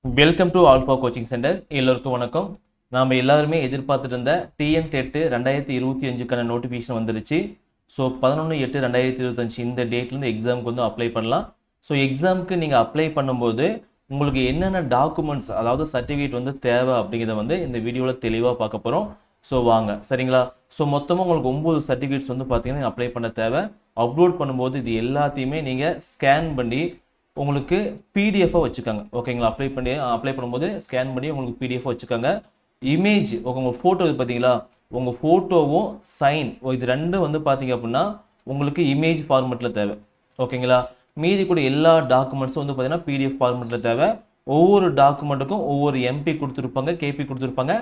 Welcome to alpha coaching centre. எல்லோருக்கும் வணக்கம். நாம் எல்லாருமே எதிர்பார்த்துட்டு இருந்த டிஎன் டெட் 2025க்கான நோட்டிஃபிகேஷன் வந்துருச்சு. ஸோ 11/8/2025 இந்த டேட்லேருந்து எக்ஸாமுக்கு வந்து அப்ளை பண்ணலாம். ஸோ எக்ஸாமுக்கு நீங்கள் அப்ளை பண்ணும்போது உங்களுக்கு என்னென்ன டாக்குமெண்ட்ஸ், அதாவது சர்டிஃபிகேட் வந்து தேவை அப்படிங்கிறத வந்து இந்த வீடியோவில் தெளிவாக பார்க்க போகிறோம். ஸோ வாங்க, சரிங்களா? ஸோ மொத்தமாக உங்களுக்கு 9 சர்டிஃபிகேட்ஸ் வந்து பார்த்தீங்கன்னா அப்ளை பண்ண தேவை. அப்லோட் பண்ணும்போது இது எல்லாத்தையுமே நீங்கள் ஸ்கேன் பண்ணி உங்களுக்கு பிடிஎஃபாக வச்சுக்கோங்க. ஓகேங்களா? அப்ளை பண்ணும்போது ஸ்கேன் பண்ணி உங்களுக்கு பிடிஎஃபாக வச்சுக்கோங்க. இமேஜ் உங்கள் ஃபோட்டோ இது பார்த்தீங்களா, உங்கள் ஃபோட்டோவும் சைன் இது ரெண்டும் வந்து பார்த்தீங்க அப்படின்னா உங்களுக்கு இமேஜ் ஃபார்மெட்டில் தேவை. ஓகேங்களா? மீதி கூட எல்லா டாக்குமெண்ட்ஸும் வந்து பார்த்தீங்கன்னா பிடிஎஃப் ஃபார்மெட்டில் தேவை. ஒவ்வொரு டாக்குமெண்ட்டுக்கும் ஒவ்வொரு எம்பி கொடுத்துருப்பாங்க, கேபி கொடுத்துருப்பாங்க.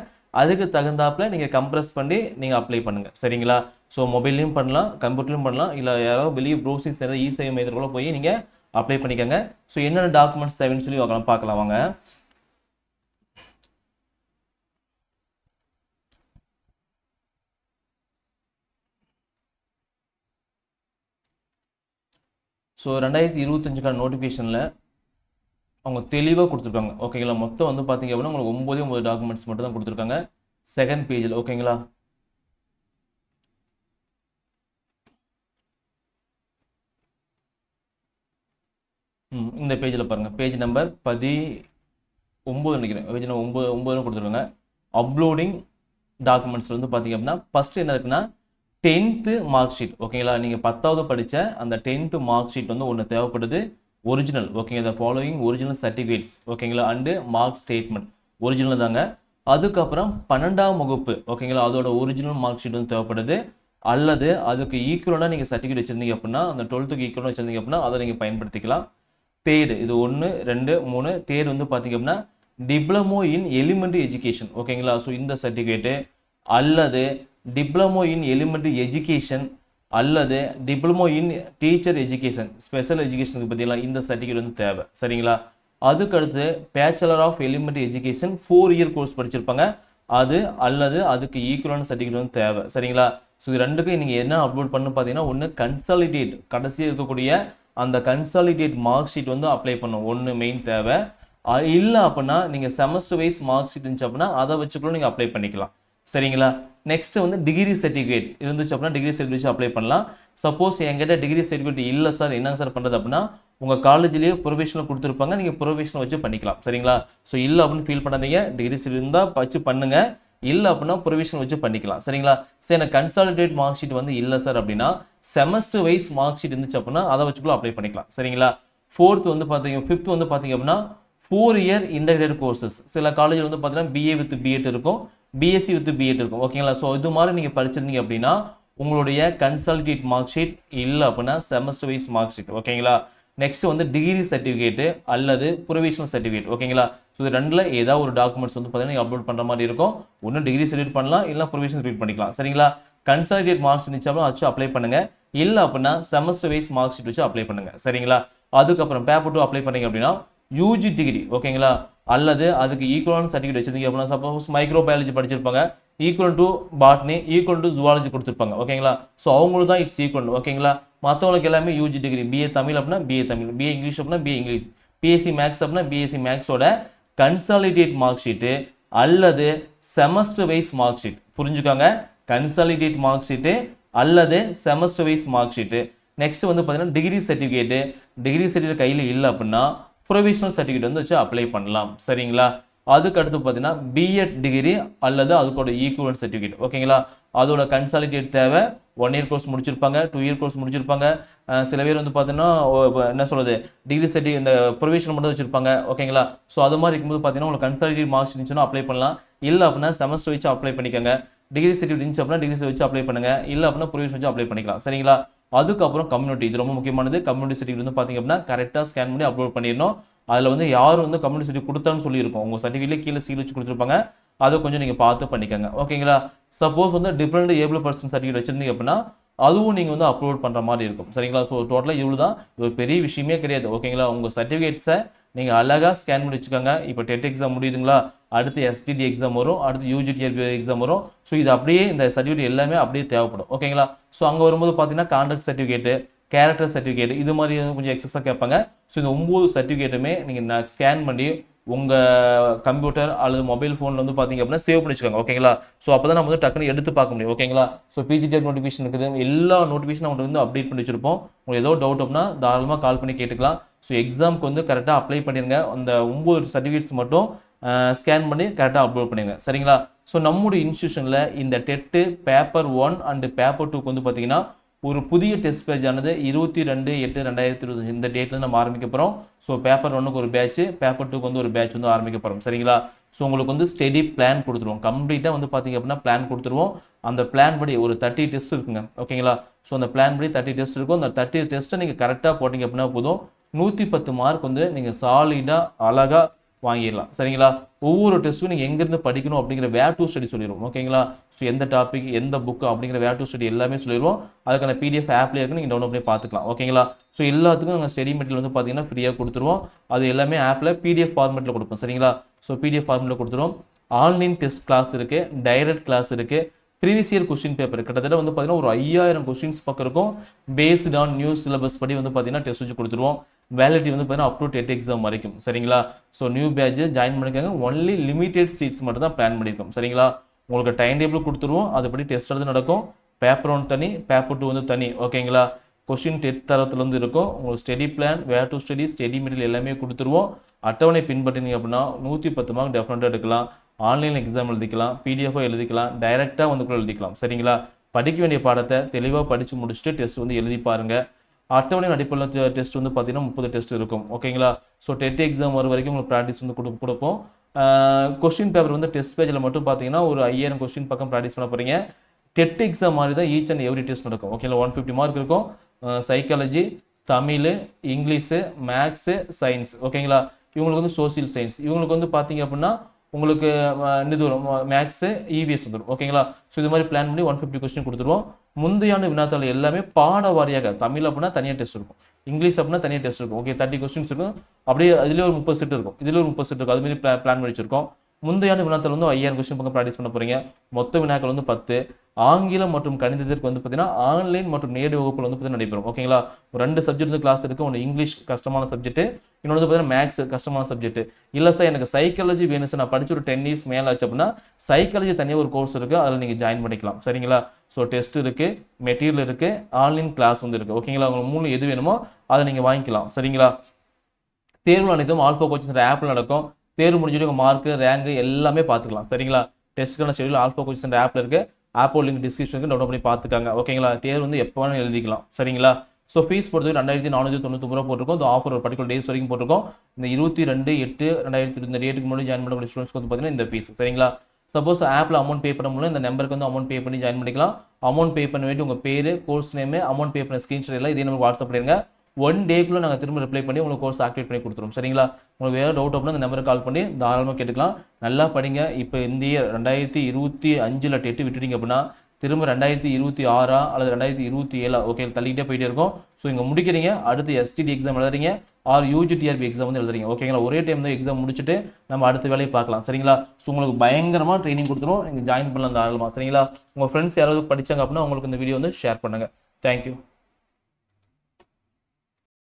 அதுக்கு தகுந்தாப்பில் நீங்கள் கம்ப்ரஸ் பண்ணி நீங்கள் அப்ளை பண்ணுங்கள். சரிங்களா? ஸோ மொபைல்லையும் பண்ணலாம், கம்ப்யூட்டர்லையும் பண்ணலாம், இல்லை யாராவது வெளியே ப்ரௌசிங் சென்டர் இசேவை மையத்துக்குள்ள போய் நீங்கள் அப்ளை பண்ணிக்கோங்க. ஸோ என்னென்ன டாக்குமெண்ட்ஸ் தேவைன்னு சொல்லி பார்க்கலாம் வாங்க. ஸோ 2025க்கான நோட்டிஃபிகேஷனில் அவங்க தெளிவாக கொடுத்துருக்காங்க. ஓகேங்களா? மொத்தம் வந்து பார்த்தீங்க அப்படின்னா உங்களுக்கு 9 டாக்குமெண்ட்ஸ் மட்டும் தான் கொடுத்துருக்காங்க செகண்ட் பேஜில். ஓகேங்களா? இந்த பேஜில் பாருங்கள், பேஜ் நம்பர் 19 நினைக்கிறேன், பேஜ் நம்பர் 9 கொடுத்துருக்காங்க. அப்லோடிங் டாக்குமெண்ட்ஸ் வந்து பார்த்தீங்க அப்படின்னா ஃபஸ்ட்டு என்ன இருக்குன்னா 10th மார்க் ஷீட். ஓகேங்களா? நீங்கள் 10வது படித்த அந்த 10th மார்க் ஷீட் வந்து ஒன்று தேவைப்படுது, ஒரிஜினல். ஓகேங்க, த ஃபாலோயிங் ஒரிஜினல் சர்டிஃபிகேட்ஸ். ஓகேங்களா? அண்டு மார்க் ஸ்டேட்மெண்ட் ஒரிஜினல் தாங்க. அதுக்கப்புறம் 12ஆம் வகுப்பு. ஓகேங்களா? அதோட ஒரிஜினல் மார்க் ஷீட் வந்து தேவைப்படுது. அல்லது அதுக்கு ஈக்குவலாக நீங்கள் சர்டிஃபிகேட் வச்சுருந்தீங்க அப்படின்னா, அந்த 12க்கு ஈக்குவலாக வச்சுருந்தீங்க அப்படின்னா அதை நீங்கள் பயன்படுத்திக்கலாம். தேர்டு, இது 1 2 3. தேர்டு வந்து பார்த்தீங்க அப்படின்னா டிப்ளமோ இன் எலிமெண்ட்ரி எஜுகேஷன். ஓகேங்களா? ஸோ இந்த சர்டிஃபிகேட்டு அல்லது டிப்ளமோ இன் எலிமெண்ட்ரி எஜுகேஷன் அல்லது diploma in teacher education, special எஜுகேஷனுக்கு பற்றியெல்லாம் இந்த சர்டிஃபிகேட் வந்து தேவை. சரிங்களா? அதுக்கடுத்து bachelor of elementary education 4 year course படிச்சிருப்பாங்க, அது அல்லது அதுக்கு ஈக்குவலான சர்டிஃபிகேட் வந்து தேவை. சரிங்களா? ஸோ இது ரெண்டுக்கும் நீங்கள் என்ன அப்லோட் பண்ணு பார்த்தீங்கன்னா, ஒன்று கன்சாலிடேட் கடைசியாக இருக்கக்கூடிய அந்த கன்சாலிடேட் மார்க் ஷீட் வந்து அப்ளை பண்ணும், ஒன்று மெயின் தேவை. இல்லை அப்படின்னா நீங்கள் செமஸ்டர் வைஸ் மார்க் ஷீட் இருந்துச்சு அப்படின்னா அதை வச்சுக்கூட நீங்கள் அப்ளை பண்ணிக்கலாம். சரிங்களா? நெக்ஸ்ட் வந்து டிகிரி சர்டிஃபிகேட் இருந்துச்சு அப்படின்னா டிகிரி சர்டிஃபிகேட் அப்ளை பண்ணலாம். சப்போஸ் என்கிட்ட டிகிரி சர்டிஃபிகேட் இல்லை சார், என்னங்க சார் பண்ணுறது அப்படின்னா உங்கள் காலேஜ்லேயே ப்ரொவிஷனல் கொடுத்துருப்பாங்க, நீங்கள் ப்ரொவிஷனல் வச்சு பண்ணிக்கலாம். சரிங்களா? ஸோ இல்லை அப்படின்னு ஃபீல் பண்ணாதீங்க, டிகிரி சர்டிஃபிகேட் இருந்தால் வச்சு பண்ணுங்கள், இல்லை அப்படின்னா ப்ரொவிஷனல் வச்சு பண்ணிக்கலாம். சரிங்களா? சரி, எனக்கு கன்சாலிடேட் மார்க் ஷீட் வந்து இல்லை சார் அப்படின்னா செமஸ்டர் வைஸ் மார்க் ஷீட் இருந்துச்சு அப்படின்னா அதை வச்சுக்குள்ள அப்ளை பண்ணிக்கலாம். சரிங்களா? ஃபிஃப்த் வந்து பார்த்தீங்க அப்படின்னா 4 இயர் இன்டகிரேட்டட் கோர்சஸ். சில காலேஜில் வந்து பார்த்தீங்கன்னா பிஏ வித் பிஎட் இருக்கும், பிஎஸ்சி வித் பிஎட் இருக்கும். ஓகேங்களா? ஸோ இது மாதிரி நீங்கள் படிச்சிருந்தீங்க அப்படின்னா உங்களுடைய கன்சாலிடேட் மார்க் ஷீட் இல்லை அப்படின்னா செமஸ்டர் வைஸ் மார்க் ஷீட். ஓகேங்களா? நெக்ஸ்ட் வந்து டிகிரி சர்டிஃபிகேட்டு அல்லது ப்ரொவிஷனல் சர்டிஃபிகேட். ஓகேங்களா? ஸோ இது ரெண்டில் ஏதாவது ஒரு டாக்குமெண்ட்ஸ் வந்து பார்த்தீங்கன்னா நீங்கள் அப்லோட் பண்ணுற மாதிரி இருக்கும். ஒன்று டிகிரி சர்டிஃபிகேட் பண்ணலாம், இல்லை ப்ரொவிஷனல் சர்டிஃபிகேட் பண்ணிக்கலாம். சரிங்களா? கன்சாலிடேட் மார்க் ஷீட் இருந்துச்சு வச்சு அப்ளை பண்ணுங்க, இல்லை அப்படின்னா செமஸ்டர் வைஸ் மார்க் ஷீட் வச்சு அப்ளை பண்ணுங்க. சரிங்களா? அதுக்கப்புறம் பேப்பர் 2 அப்ளை பண்ணீங்க அப்படின்னா யூஜி டிகிரி. ஓகேங்களா? அல்லது அதுக்கு ஈக்குவலான சர்டிஃபிகேட் வச்சிருந்தீங்க அப்படின்னா சப்போஸ் மைக்ரோ பயாலஜி படிச்சிருப்பாங்க, equal to botany, equal to zoology கொடுத்துருப்பாங்க. ஓகேங்களா? ஸோ அவங்களுக்கு தான் இட்ஸ் ஈக்குவல். ஓகேங்களா? மற்றவங்களுக்கு எல்லாமே யூஜி டிகிரி, பிஏ தமிழ் அப்படின்னா பிஏ தமிழ், பிஏ இங்கிலீஷ் அப்படின்னா பிஏ இங்கிலீஷ், பிஎஸ்சி மேக்ஸ் அப்படின்னா பிஎஸ்சி மேக்ஸோட கன்சாலிடேட் மார்க் ஷீட்டு அல்லது செமஸ்டர் வைஸ் மார்க் ஷீட். புரிஞ்சுக்காங்க, கன்சாலிடேட் மார்க் ஷீட்டு அல்லது semester wise mark sheet. Next வந்து பார்த்தீங்கன்னா டிகிரி சர்டிஃபிகேட் கையில் இல்லை அப்படின்னா ப்ரொவிஷனல் சர்டிஃபிகேட் வந்து வச்சு அப்ளை பண்ணலாம். சரிங்களா? அதுக்கு அடுத்து பார்த்தீங்கன்னா பிஎட் டிகிரி அல்லது அதுக்கோட ஈக்குவலன்ட் சர்டிஃபிகேட். ஓகேங்களா? அதோட கன்சாலிடேட் தேவை. 1 இயர் கோர்ஸ் முடிச்சிருப்பாங்க, 2 இயர் கோர்ஸ் முடிச்சிருப்பாங்க. சில பேர் வந்து பார்த்தீங்கன்னா என்ன சொல்கிறது, டிகிரி சர்டிஃபிகேட் இந்த ப்ரொவிஷனல் மட்டும் வச்சிருப்பாங்க. ஓகேங்களா? ஸோ அது மாதிரி இருக்கும்போது பார்த்தீங்கன்னா உங்களுக்கு கன்சாலிடேட் மார்க்ஸ் இருந்துச்சுன்னா அப்ளை பண்ணலாம், இல்லை அப்படின்னா செமஸ்டர் வச்சு அப்ளை பண்ணிக்கோங்க. டிகிரி சர்டிஃபிகேட் இருந்துச்சு அப்படின்னா டிகிரி வச்சு அப்ளை பண்ணுங்க, இல்லை அப்படின்னா ப்ரொவிஷனல் வச்சு அப்ளை பண்ணிக்கலாம். சரிங்களா? அதுக்கப்புறம் கம்யூனிட்டி, இது ரொம்ப முக்கியமானது. கம்யூனிட்டி சர்டிஃபிகேட் வந்து பார்த்தீங்க அப்படின்னா கரெக்டாக ஸ்கேன் பண்ணி அப்லோட் பண்ணிடணும். அதில் வந்து யார் வந்து கம்யூனிட்டி சர்டிஃபிகேட் கொடுத்தான்னு சொல்லியிருக்கோம், உங்கள் சர்டிஃபிகேட்லேயே கீழே சீல் வச்சு கொடுத்துருப்பாங்க, அதை கொஞ்சம் நீங்கள் பார்த்து பண்ணிக்கோங்க. ஓகேங்களா? சப்போஸ் வந்து டிஃப்ரெண்ட் ஏபிள் பர்சன் சர்டிஃபிகேட் வச்சிருந்தீங்க அப்படின்னா அதுவும் நீங்கள் வந்து அப்லோட் பண்ணுற மாதிரி இருக்கும். சரிங்களா? ஸோ டோட்டலாக இவ்வளோ தான், இது ஒரு பெரிய விஷயமே கிடையாது. ஓகேங்களா? உங்கள் சர்டிஃபிகேட்ஸை நீங்கள் அழகாக ஸ்கேன் பண்ணி வச்சுக்கோங்க. இப்போ டெட் எக்ஸாம் முடியுதுங்களா, அடுத்து எஸ்டிடி எக்ஸாம் வரும், அடுத்து யூஜிடிஆர்பி எக்ஸாம் வரும். ஸோ இது அப்படியே இந்த சர்டிஃபிகேட் எல்லாமே அப்படியே தேவைப்படும். ஓகேங்களா? ஸோ அங்கே வரும்போது பார்த்தீங்கன்னா கான்ட்ராக்ட் சர்டிஃபிகேட்டு, கேரக்டர் சர்டிஃபிகேட் இது மாதிரி கொஞ்சம் எக்ஸஸாக கேட்பாங்க. ஸோ இந்த 9 சர்டிஃபிகேட்டுமே நீங்கள் ஸ்கேன் பண்ணி உங்கள் கம்ப்யூட்டர் அல்லது மொபைல் ஃபோனில் வந்து பார்த்தீங்க அப்படின்னா சேவ் பண்ணி வச்சுக்கோங்க. ஓகேங்களா? ஸோ அப்போ தான் நம்ம வந்து டக்குன்னு எடுத்து பார்க்க முடியும். ஓகேங்களா? ஸோ பிஜிடிஆர் நோட்டிஃபிகேஷன் இருக்குது, எல்லா நோட்டிஃபிகேஷன் நம்ம வந்து அப்டேட் பண்ணி வச்சிருப்போம். உங்களுக்கு ஏதோ டவுட் அப்படின்னா தாராளமாக கால் பண்ணி கேட்டுக்கலாம். ஸோ எக்ஸாமுக்கு வந்து கரெக்டாக அப்ளை பண்ணிடுங்க. அந்த 9 சர்டிஃபிகேட்ஸ் மட்டும் ஸ்கேன் பண்ணி கரெக்டாக அப்லோட் பண்ணிடுங்க. சரிங்களா? ஸோ நம்முடைய இன்ஸ்டியூஷனில் இந்த டெட்டு பேப்பர் 1 அண்ட் பேப்பர் 2க்கு வந்து பார்த்தீங்கன்னா ஒரு புதிய டெஸ்ட் பேஜ் ஆனது 22/8/2025 இந்த டேட்ல நம்ம ஆரம்பிக்க போகிறோம். ஸோ பேப்பர் 1க்கு ஒரு பேட்ச், பேப்பர் 2க்கு வந்து ஒரு பேட்ச் வந்து ஆரம்பிக்க போகிறோம். சரிங்களா? ஸோ உங்களுக்கு வந்து ஸ்டடி பிளான் கொடுத்துருவோம். கம்ப்ளீட்டாக வந்து பார்த்தீங்க அப்படின்னா பிளான் கொடுத்துருவோம். அந்த பிளான் படி ஒரு 30 டெஸ்ட் இருக்குங்க. ஓகேங்களா? ஸோ அந்த பிளான் படி 30 டெஸ்ட் இருக்கும். அந்த 30 டெஸ்ட்டை நீங்கள் கரெக்டாக போட்டிங்க அப்படின்னா போதும், 110 மார்க் வந்து நீங்கள் சாலிடாக அழகாக வாங்கிடலாம். சரிங்களா? ஒவ்வொரு டெஸ்ட்டும் நீங்கள் எங்கேருந்து படிக்கணும் அப்படிங்கிற வேர் டு ஸ்டடி சொல்லிடுவோம். ஓகேங்களா? ஸோ எந்த டாபிக் எந்த புக்கு அப்படிங்கிற வேர் டு ஸ்டடி எல்லாமே சொல்லிடுவோம். அதுக்கான பிடிஎஃப் ஆப்லேயே இருக்கு, நீங்கள் டவுன்லோட் பண்ணி பார்த்துக்கலாம். ஓகேங்களா? ஸோ எல்லாத்துக்கும் நாங்கள் ஸ்டடி மெட்டீரியல் வந்து பார்த்தீங்கன்னா ஃப்ரீயாக கொடுத்துருவோம். அது எல்லாமே ஆப்பில் பிடிஎஃப் ஃபார்மெட்டில் கொடுப்போம். சரிங்களா? ஸோ பிடிஎஃப் ஃபார்மெட்டில் கொடுத்துருவோம். ஆன்லைன் டெஸ்ட் கிளாஸ் இருக்குது, டைரக்ட் கிளாஸ் இருக்குது, ப்ரீவியஸ் இயர் கொஸ்டின் பேப்பர் கிட்டத்தட்ட வந்து பார்த்தீங்கன்னா ஒரு 5000 கொஸ்டின்ஸ் பக்கம் இருக்கும். பேஸ்ட் ஆன் நியூ சிலபஸ் படி வந்து பார்த்தீங்கன்னா டெஸ்ட் வச்சு கொடுத்துருவோம். வேலிடிட்டி வந்து பார்த்தீங்கன்னா அப் டு டெட் எக்ஸாம் வரைக்கும். சரிங்களா? ஸோ நியூ பேட்ச் ஜாயின் பண்ணிக்காங்க. ஒன்லி லிமிடெட் சீட்ஸ் மட்டும் தான் பிளான் பண்ணியிருக்கோம். சரிங்களா? உங்களுக்கு டைம் டேபிள் கொடுத்துருவோம். அதுபடி டெஸ்ட் வந்து நடக்கும். பேப்பர் 1 தனி, பேப்பர் 2 வந்து தனி. ஓகேங்களா? கொஸ்டின் டெட் தரத்தில் வந்து இருக்கும். உங்களுக்கு study plan, where to study, study material எல்லாமே கொடுத்துருவோம். அட்டவணை பின்பற்றினீங்க அப்படின்னா 110 மார்க் டெஃபினட்டாக எடுக்கலாம். ஆன்லைன் எக்ஸாம் எழுதிக்கலாம், பிடிஎஃபாக எழுதிக்கலாம், டைரெக்டாக வந்து கூட எழுதிக்கலாம். சரிங்களா? படிக்க வேண்டிய பாடத்தை தெளிவாக படித்து முடிச்சுட்டு டெஸ்ட் வந்து எழுதி பாருங்கள். அட்டவணையின் அடிப்படையில் டெஸ்ட் வந்து பார்த்தீங்கன்னா 30 டெஸ்ட் இருக்கும். ஓகேங்களா? ஸோ டெட் எக்ஸாம் வர வரைக்கும் உங்களுக்கு ப்ராக்டிஸ் வந்து கொடுப்போம். கொஸ்டின் பேப்பர் வந்து டெஸ்ட் பேஜில் மட்டும் பார்த்தீங்கன்னா ஒரு 5000 கொஸ்டின் பக்கம் ப்ராக்டிஸ் பண்ண போகிறீங்க. டெட் எக்ஸாம் மாதிரி தான் ஈச் அண்ட் எவ்ரி டெஸ்ட் நடக்கும். ஓகேங்களா? 150 மார்க் இருக்கும். Psychology, Tamil, English, maths, science. ஓகேங்களா? இவங்களுக்கு வந்து சோசியல் சயின்ஸ். இவங்களுக்கு வந்து பார்த்தீங்க அப்படின்னா உங்களுக்கு இது வரும், மேக்ஸு, இவிஎஸ் வந்துடும். ஓகேங்களா? ஸோ இது மாதிரி பிளான் பண்ணி 150 கொஸ்டின் கொடுத்துருவோம். முந்தையான வினாத்தாள் எல்லாமே பாட வாரியாக, தமிழ் அப்படின்னா தனியாக டெஸ்ட் இருக்கும், இங்கிலீஷ் அப்படின்னா தனியாக டெஸ்ட் இருக்கும். ஓகே, 30 கொஸ்டின்ஸ் இருக்கும். அப்படியே அதிலே ஒரு 30 செட் இருக்கும், இதில் ஒரு 30 செட் இருக்கும். அதுமாரி பிளான் பண்ணி வச்சிருக்கோம். முந்தையான வினாத்தாள் வந்து 5000 கொஸ்டின் பக்கம் ப்ராக்டிஸ் பண்ண போகிறீங்க. மொத்த வினாக்கள் வந்து 10. ஆங்கிலம் மற்றும் கணிதத்திற்கு வந்து பார்த்தீங்கன்னா ஆன்லைன் மற்றும் நேரடி வகுப்புகள் வந்து பார்த்தீங்கன்னா நடைபெறும். ஓகேங்களா? ஒரு 2 சப்ஜெக்ட் வந்து கிளாஸ் இருக்குது. ஒன்று இங்கிலீஷ் கஷ்டமான சப்ஜெக்ட், இன்னொன்று வந்து பார்த்தீங்கன்னா மேக்ஸ் கஷ்டமான சப்ஜெக்ட். இல்லை சார் எனக்கு சைக்காலஜி வேணும் சார், நான் படிச்சு ஒரு 10 இயர்ஸ் மேலே ஆச்சு அப்படின்னா சைக்காலஜி தனியாக ஒரு கோர்ஸ் இருக்குது, அதில் நீங்கள் ஜாயின் பண்ணிக்கலாம். சரிங்களா? ஸோ டெஸ்ட் இருக்குது, மெட்டீரியல் இருக்குது, ஆன்லைன் கிளாஸ் வந்து இருக்குது. ஓகேங்களா? உங்களுக்கு 3 எது வேணுமோ அதை நீங்கள் வாங்கிக்கலாம். சரிங்களா? தேர்வு அனைத்தும் ஆல்ஃபா கோச்சிங் ஆப்பில் நடக்கும். தேர்வு முடிஞ்சுட்டு உங்கள் மார்க்கு, ரேங்கு எல்லாமே பார்த்துக்கலாம். சரிங்களா? டெஸ்ட்டுக்கான ஷெடியூல் ஆல்ஃபா கோச்சிங் ஆப்பில் இருக்குது. ஆப்போ லிங்க் டிஸ்கிரிப்ஷனுக்கு டவுன்லோட் பண்ணி பார்த்துக்காங்க. ஓகேங்களா? தேர்வு வந்து எப்போ வேணும் எழுதிக்கலாம். சரிங்களா? ஸோ ஃபீஸ் பொறுத்தவரை 2499 ரூபா போட்டிருக்கோம். இந்த ஆஃபர் ஒரு பர்டிகுலர் டேஸ் வரைக்கும் போட்டிருக்கோம். இந்த 22/8/2020 இந்த டேட்டுக்கு முன்னாடி ஜாயின் பண்ணக்கூடிய ஸ்டூடெண்ட்ஸ்க்கு வந்து பார்த்தீங்கன்னா இந்த ஃபீஸ். சரிங்களா? சப்போஸ் ஆப்பில் அமௌண்ட் பே பண்ண முடியல, இந்த நம்பருக்கு வந்து அமௌண்ட் பே பண்ணி ஜாயின் பண்ணிக்கலாம். அமௌண்ட் பே பண்ண வேண்டிய உங்கள் பேர், கோர்ஸ் நேமு, அமௌண்ட் பே பண்ண ஸ்க்ரீன்ஷாட் எல்லாம் இதே நமக்கு வாட்ஸ்அப் பண்ணிடுங்க. 1 டேக்குள்ளே நாங்கள் திரும்ப ரிப்ளை பண்ணி உங்களுக்கு கோர்ஸ் ஆக்டிவேட் பண்ணி கொடுத்துருவோம். சரிங்களா? உங்களுக்கு வேறு டவுட் அப்படின்னா இந்த நம்பருக்கு கால் பண்ணி தாராளமாக கேட்டுக்கலாம். நல்லா படிங்க. இப்போ இந்த இயர் 2025 டெட்டு விட்டுட்டீங்க அப்படின்னா திரும்ப 2026 அல்லது 2027 ஓகே தள்ளிக்கிட்டே போயிட்டே இருக்கும். ஸோ இங்கே முடிக்கிறீங்க, அடுத்து எஸ்டிடி எக்ஸாம் எழுதுறீங்க, ஆர் யூஜிடிஆர்பி எக்ஸாம் வந்து எழுதுறீங்க. ஓகேங்களா? ஒரே டைம் தான் எக்ஸாம் முடிச்சுட்டு நம்ம அடுத்த வேலையை பார்க்கலாம். சரிங்களா? ஸோ உங்களுக்கு பயங்கரமாக ட்ரைனிங் கொடுத்துரும், நீங்கள் ஜாயின் பண்ணலாம் தாராளமாக. சரிங்களா? உங்கள் ஃப்ரெண்ட்ஸ் யாராவது படித்தாங்க அப்படின்னா உங்களுக்கு இந்த வீடியோ வந்து ஷேர் பண்ணுங்கள். தேங்க்யூ.